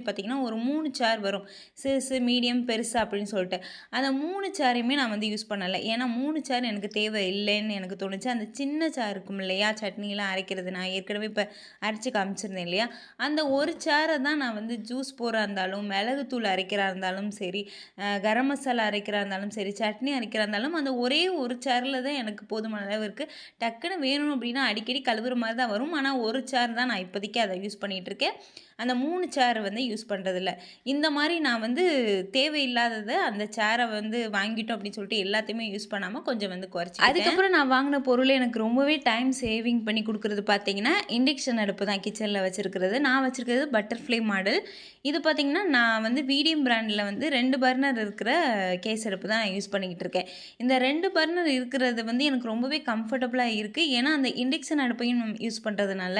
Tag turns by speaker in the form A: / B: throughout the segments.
A: பார்த்தீங்கன்னா, ஒரு 3 சேர் வரும். சிறுசு, மீடியம், பெருசு அப்படின்னு சொல்லிட்டு. அந்த 3 சேரையுமே நான் வந்து யூஸ் பண்ணல. ஏன்னா 3 சேர் எனக்கு தேவை இல்லைன்னு எனக்கு தோணுச்சு. அந்த சின்ன சேர் இருக்கும் இல்லையா? சட்னிலாம் அரைக்கிறது. நான் ஏற்கனவே இப்ப அரைச்சு காமிச்சிருந்தேன் இல்லையா? அந்த ஒரு சேர தான் நான் வந்து ஜூஸ் போடுறா இருந்தாலும், மிளகுத்தூள் அரைக்கிறா இருந்தாலும் சரி, கரம் மசாலா அரைக்கிறா இருந்தாலும் சரி, சட்னி அரைக்கிறா இருந்தாலும், அந்த ஒரே ஒரு சேர்ல தான் எனக்கு போதுமான அளவு இருக்கு. டக்குனு வேணும் அப்படின்னா அடிக்கடி கழுவுற மாரி தான் வரும். ஆனா, ஒரு சேர் தான் நான் இப்போதைக்கு அத யூஸ் பண்ணிட்டு இருக்கேன். அந்த 3 சேர் வந்து யூஸ் பண்றதில்ல. இந்த மாரி நான் வந்து தேவையில்லாதத அந்த சேர வந்து வாங்கிட்டோம் அப்படின்னு சொல்லிட்டு எல்லாத்தையுமே யூஸ் பண்ணாம கொஞ்சம் வந்து குறைச்சுக்கிட்டேன். அதுக்கப்புறம் நான் வாங்குன பொருள் எனக்கு ரொம்பவே டைம் சேவிங் பண்ணி குடுக்குறது பார்த்தீங்கன்னா, இண்டக்ஷன் அடுப்பு தான் கிச்சன்ல வச்சிருக்கிறது. நான் வச்சிருக்கிறது பட்டர்ஃப்ளை மாடல். இது பார்த்தீங்கன்னா, நான் வந்து வீடியம் பிராண்ட்ல வந்து 2 பர்னர் இருக்கிற கேஸ் அடுப்பு தான் நான் யூஸ் பண்ணிக்கிட்டு இருக்கேன். இந்த 2 பர்னர் இருக்கிறது வந்து எனக்கு ரொம்பவே கம்ஃபர்டபுளா இருக்கு. ஏன்னா, அந்த இண்டக்ஷன் அடுப்பையும் யூஸ் பண்றதுனால,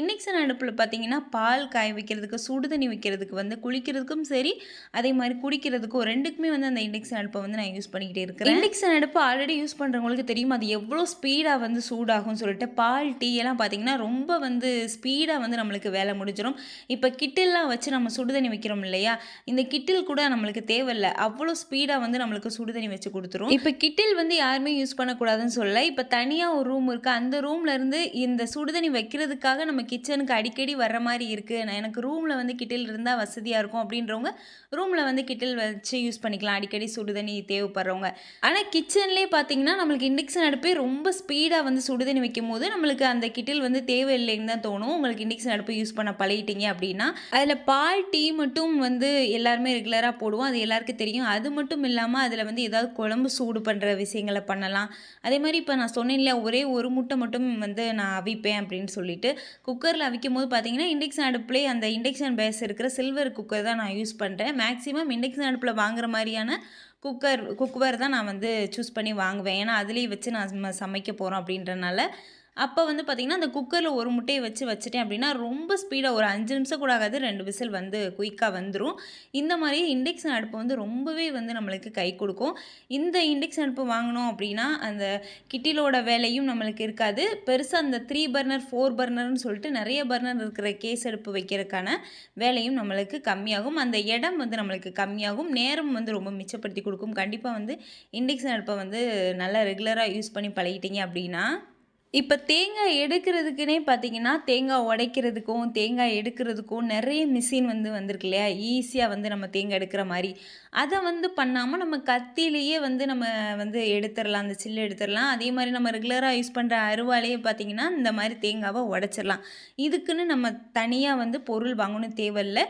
A: இண்டக்ஷன் அடுப்புல பார்த்தீங்கன்னா, பால் காய வைக்கிறதுக்கு, சுடு தண்ணி வைக்கிறதுக்கு வந்து குளிக்கிறதுக்கும் சரி, அதே மாரி குடிக்கிறதுக்கும் 2க்குமே வந்து அந்த இண்டக்ஷன் அடுப்ப வந்து நான் யூஸ் பண்ணிக்கிட்டே இருக்கிறேன். இண்டக்ஷன் அடுப்பு ஆல்ரெடி யூஸ் பண்றவங்களுக்கு தெரியும். அது எவ்வளோ ஸ்பீடா வந்து சூடாகும்னு சொல்லிட்டு. பால், டீ எல்லாம் பார்த்தீங்கன்னா, ரொம்ப வந்து ஸ்பீடா வந்து நம்மளுக்கு வேலை முடிஞ்சிரும். இப்ப கிட்டில்லாம் வச்சு நம்ம சுடு தண்ணி வைக்கிறோம் இல்லையா? இந்த கிட்டில் கூட நம்மளுக்கு தேவையில்ல. அவ்வளோ ஸ்பீடா வந்து நம்மளுக்கு சுடு தண்ணி வச்சு குடுத்துரும். இப்ப கிட்டில் வந்து யாருமே யூஸ் பண்ணக்கூடாதுன்னு சொல்லல. இப்ப தனியா ஒரு ரூம் இருக்கு. அந்த ரூம்ல இருந்து இந்த சுடு தண்ணி வைக்கிறதுக்காக நம்ம கிச்சனுக்கு அடிக்கடி வர்ற மாரி இருக்கு. எனக்கு ரூம்ல வந்து கிட்டில் இருந்தா வசதியா இருக்கும் அப்படின்றவங்க, ரூம்ல வந்து கிட்டில் வச்சு யூஸ் பண்ணிக்கலாம். அடிக்கடி சுடு தண்ணி தேவைப்படுறவங்க. ஆனா கிச்சன்லயே பார்த்தீங்கன்னா, நம்மளுக்கு இண்டக்ஷன் அடுப்பே ரொம்ப ஸ்பீடா வந்து சுடு தண்ணி வைக்கும்போது, நம்மளுக்கு அந்த கிட்டில் வந்து தேவையில்லைன்னு தான் தோணும். உங்களுக்கு இண்டக்ஷன் அடுப்பு யூஸ் பண்ண பழகிட்டீங்க அப்படின்னா. அதில பால், டீ மட்டும் வந்து எல்லாருமே ரெகுலரா போடுவோம். அது எல்லாருக்கும் தெரியும். அது மட்டும் இல்லாம அதில வந்து ஏதாவது குழம்பு சூடு பண்ற விஷயங்கள பண்ணலாம். அதேமாரி இப்ப நான் சொன்னேன் இல்லையா, ஒரே ஒரு முட்டை மட்டும் வந்து நான் அவிப்பேன் அப்படின்னு சொல்லிட்டு. குக்கர்ல அவிக்கும்போது பார்த்தீங்கன்னா, இண்டக்ஷன் அடுப்புலயே அந்த இண்டக்ஷன் பேஸ் இருக்கிற சில்வர் குக்கர் தான் நான் யூஸ் பண்றேன். மேக்ஸிமம் இண்டக்ஷன் அடுப்புல வாங்குற மாரியான குக்வேர் தான் நான் வந்து சூஸ் பண்ணி வாங்குவேன். ஏன்னா, அதிலேயே வச்சு நம்ம சமைக்க போறோம் அப்படின்றனால. அப்ப வந்து பார்த்தீங்கன்னா, அந்த குக்கர்ல ஒரு முட்டைய வச்சுட்டேன் அப்படின்னா, ரொம்ப ஸ்பீடா ஒரு 5 நிமிஷம் கூட ஆகாது. 2 விசில் வந்து குயிக்கா வந்துரும். இந்த மாரி இண்டக்ஷன் அடுப்பு வந்து ரொம்பவே வந்து நம்மளுக்கு கை குடுக்கும். இந்த இண்டக்ஷன் அடுப்பு வாங்குனோம் அப்படின்னா, அந்த கிட்டிலோட வேலையும் நம்மளுக்கு இருக்காது. பெருசா அந்த 3 பர்னர், 4 பர்னர்ன்னு சொல்லிட்டு நெறைய பர்னர் இருக்கிற கேஸ் அடுப்பு வைக்கிறதுக்கான வேலையும் நம்மளுக்கு கம்மியாகும். அந்த இடம் வந்து நம்மளுக்கு கம்மியாகும். நேரம் வந்து ரொம்ப மிச்சப்படுத்தி குடுக்கும். கண்டிப்பா வந்து இண்டக்ஷன் அடுப்ப வந்து நல்லா ரெகுலரா யூஸ் பண்ணி பழகிட்டீங்க அப்படின்னா இப்ப தேங்காய் எடுக்கிறதுக்குன்னே பார்த்தீங்கன்னா, தேங்காய் உடைக்கிறதுக்கும், தேங்காய் எடுக்கிறதுக்கும் நெறைய மிஷின் வந்து வந்திருக்கு இல்லையா? ஈஸியா வந்து நம்ம தேங்காய் எடுக்கிற மாரி. அத வந்து பண்ணாம நம்ம கத்தியிலேயே வந்து நம்ம வந்து எடுத்துறலாம். அந்த சில்லு எடுத்துறலாம். அதே மாரி நம்ம ரெகுலரா யூஸ் பண்ற அருவாளையே பார்த்தீங்கன்னா, இந்த மாரி தேங்காவ உடைச்சிரலாம். இதுக்குன்னு நம்ம தனியா வந்து பொருள் வாங்கணும் தேவையில்ல.